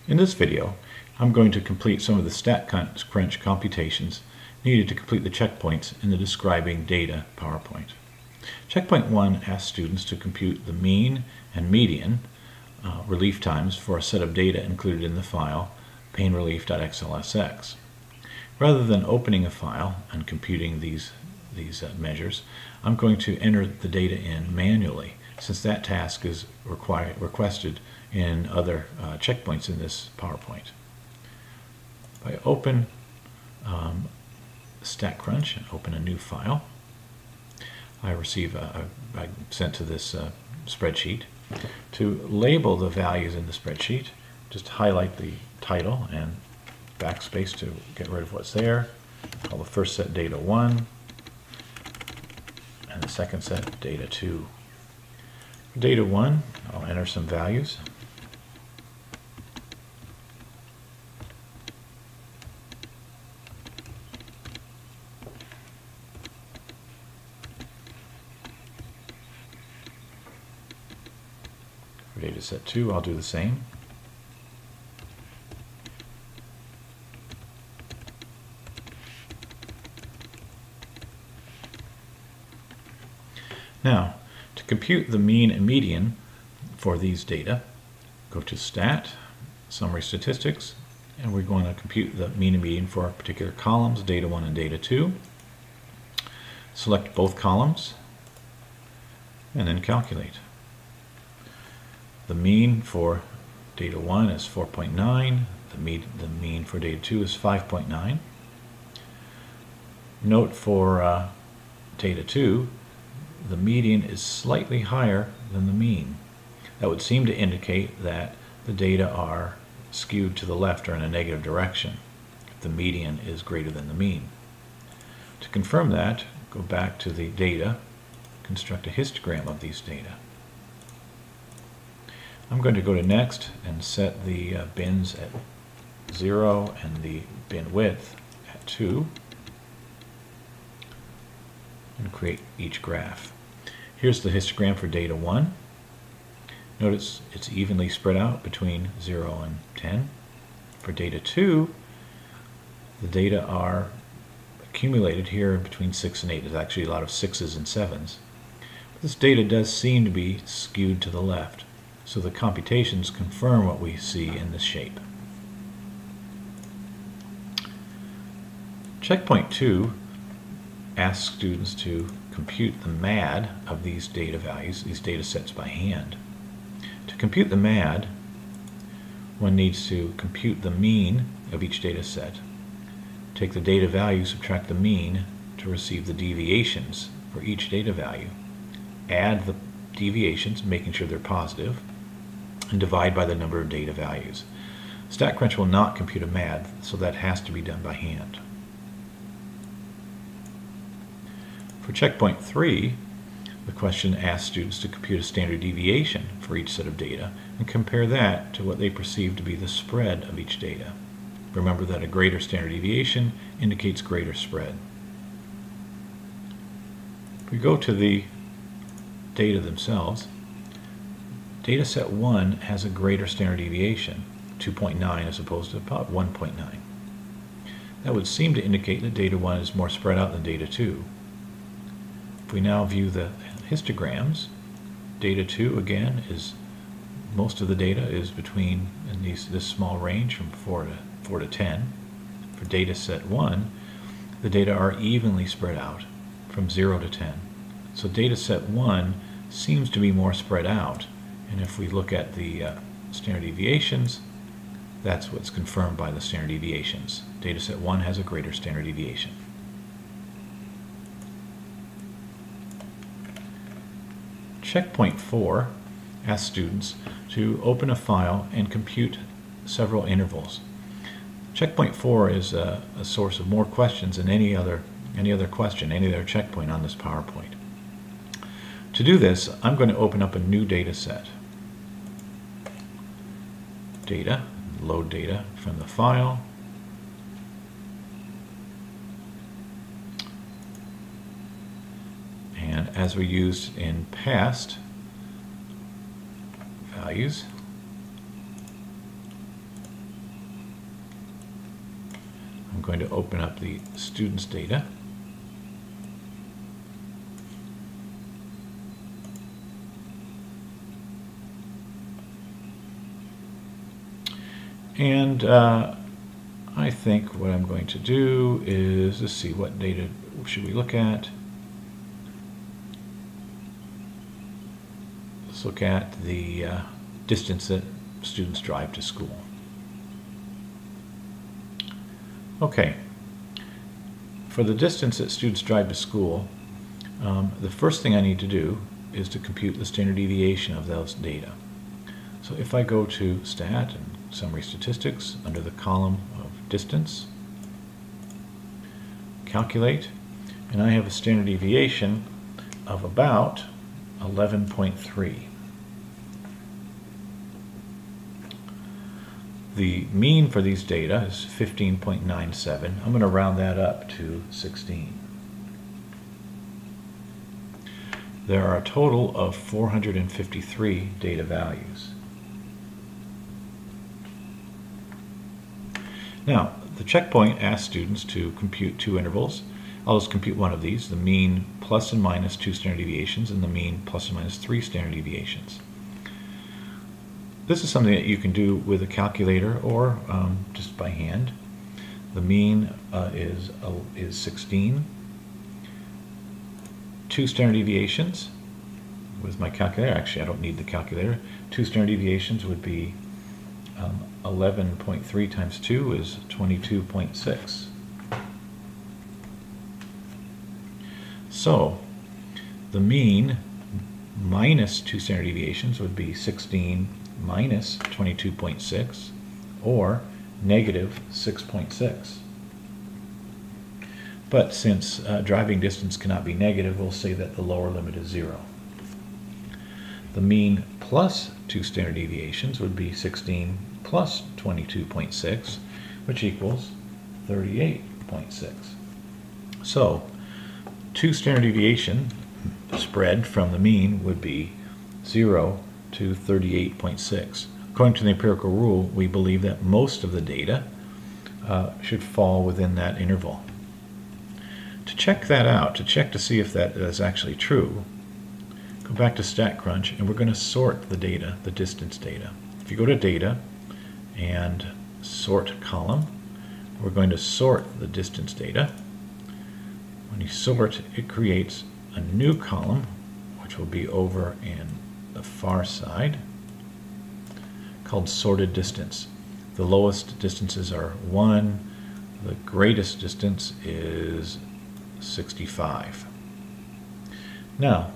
In this video, I'm going to complete some of the Statcrunch computations needed to complete the checkpoints in the Describing Data PowerPoint. Checkpoint 1 asks students to compute the mean and median relief times for a set of data included in the file painrelief.xlsx. Rather than opening a file and computing these measures, I'm going to enter the data in manually, since that task is requested in other checkpoints in this PowerPoint. If I open Statcrunch and open a new file, I'm sent to this spreadsheet. To label the values in the spreadsheet, just highlight the title and backspace to get rid of what's there. Call the first set data 1 and the second set data 2. For data 1, I'll enter some values. For data set 2, I'll do the same. Now, to compute the mean and median for these data, go to Stat, Summary Statistics, and we're going to compute the mean and median for particular columns, data 1 and data 2. Select both columns, and then calculate. The mean for data 1 is 4.9, the mean for data 2 is 5.9. Note for data 2, the median is slightly higher than the mean. That would seem to indicate that the data are skewed to the left or in a negative direction if the median is greater than the mean. To confirm that, go back to the data, construct a histogram of these data. I'm going to go to Next and set the bins at 0 and the bin width at 2. And create each graph. Here's the histogram for data 1. Notice it's evenly spread out between 0 and 10. For data 2, the data are accumulated here between 6 and 8. There's actually a lot of 6s and 7s. But this data does seem to be skewed to the left, so the computations confirm what we see in this shape. Checkpoint 2 asks students to compute the MAD of these data values, these data sets, by hand. To compute the MAD, one needs to compute the mean of each data set, take the data value, subtract the mean to receive the deviations for each data value, add the deviations, making sure they're positive, and divide by the number of data values. Statcrunch will not compute a MAD, so that has to be done by hand. For checkpoint 3, the question asks students to compute a standard deviation for each set of data and compare that to what they perceive to be the spread of each data. Remember that a greater standard deviation indicates greater spread. If we go to the data themselves, data set 1 has a greater standard deviation, 2.9 as opposed to about 1.9. That would seem to indicate that data 1 is more spread out than data 2. If we now view the histograms, data 2 again is most of the data is between in this small range from 4 to 10. For data set 1, the data are evenly spread out from 0 to 10. So data set 1 seems to be more spread out, and if we look at the standard deviations, that's what's confirmed by the standard deviations. Data set 1 has a greater standard deviation. Checkpoint 4 asks students to open a file and compute several intervals. Checkpoint 4 is a source of more questions than any other checkpoint on this PowerPoint. To do this, I'm going to open up a new data set. Data, load data from the file. And as we used in past values, I'm going to open up the students' data. And I think what I'm going to do is to see what data should we look at. Let's look at the distance that students drive to school. Okay, for the distance that students drive to school, the first thing I need to do is to compute the standard deviation of those data. So if I go to Stat and Summary Statistics under the column of distance, calculate, and I have a standard deviation of about 11.3. The mean for these data is 15.97. I'm going to round that up to 16. There are a total of 453 data values. Now, the checkpoint asks students to compute two intervals. I'll just compute one of these, the mean plus and minus 2 standard deviations and the mean plus and minus 3 standard deviations. This is something that you can do with a calculator or just by hand. The mean is 16. 2 standard deviations with my calculator. Actually, I don't need the calculator. 2 standard deviations would be 11.3 times 2 is 22.6. So the mean minus 2 standard deviations would be 16 minus 22.6, or negative 6.6. But since driving distance cannot be negative, we'll say that the lower limit is 0. The mean plus 2 standard deviations would be 16 plus 22.6, which equals 38.6. So 2 standard deviation spread from the mean would be 0 to 38.6. According to the empirical rule, we believe that most of the data should fall within that interval. To check that out, to check to see if that is actually true, go back to Statcrunch and we're going to sort the data, the distance data. If you go to Data and Sort Column, we're going to sort the distance data. When you sort, it creates a new column, which will be over in the far side, called Sorted Distance. The lowest distances are 1, the greatest distance is 65. Now,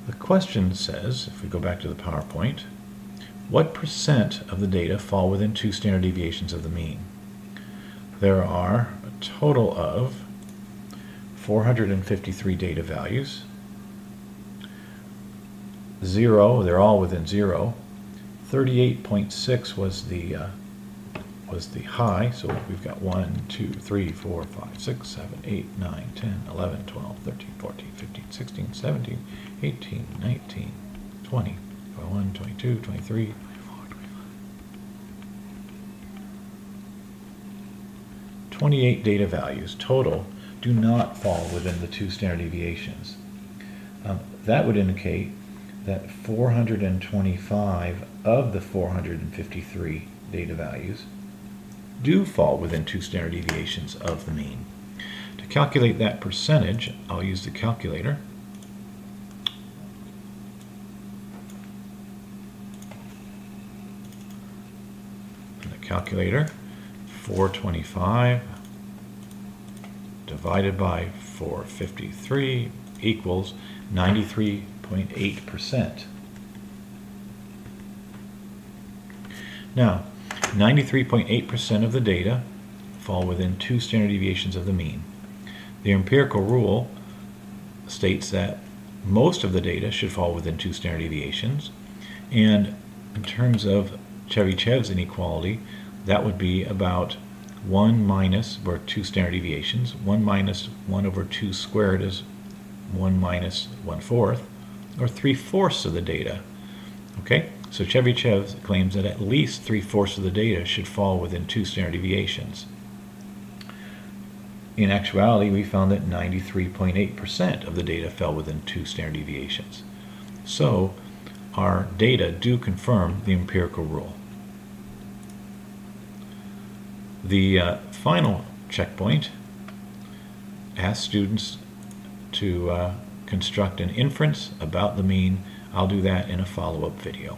the question says, if we go back to the PowerPoint, what percent of the data fall within 2 standard deviations of the mean? There are a total of 453 data values. 0, they're all within 0. 38.6 was the high, so we've got 1, 2, 3, 4, 5, 6, 7, 8, 9, 10, 11, 12, 13, 14, 15, 16, 17, 18, 19, 20, 21, 22, 23, 24, 28 data values total do not fall within the 2 standard deviations. That would indicate that 425 of the 453 data values do fall within 2 standard deviations of the mean. To calculate that percentage, I'll use the calculator. In the calculator, 425 divided by 453 equals 93.8%. Now, 93.8% of the data fall within 2 standard deviations of the mean. The empirical rule states that most of the data should fall within 2 standard deviations, and in terms of Chevyshev's inequality, that would be about 1 minus, or 2 standard deviations, 1 minus 1 over 2 squared is 1 minus 1/4, or 3/4 of the data. Okay, so Chevyshev claims that at least 3/4 of the data should fall within 2 standard deviations. In actuality, we found that 93.8% of the data fell within 2 standard deviations. So our data do confirm the empirical rule. The final checkpoint asks students to construct an inference about the mean. I'll do that in a follow-up video.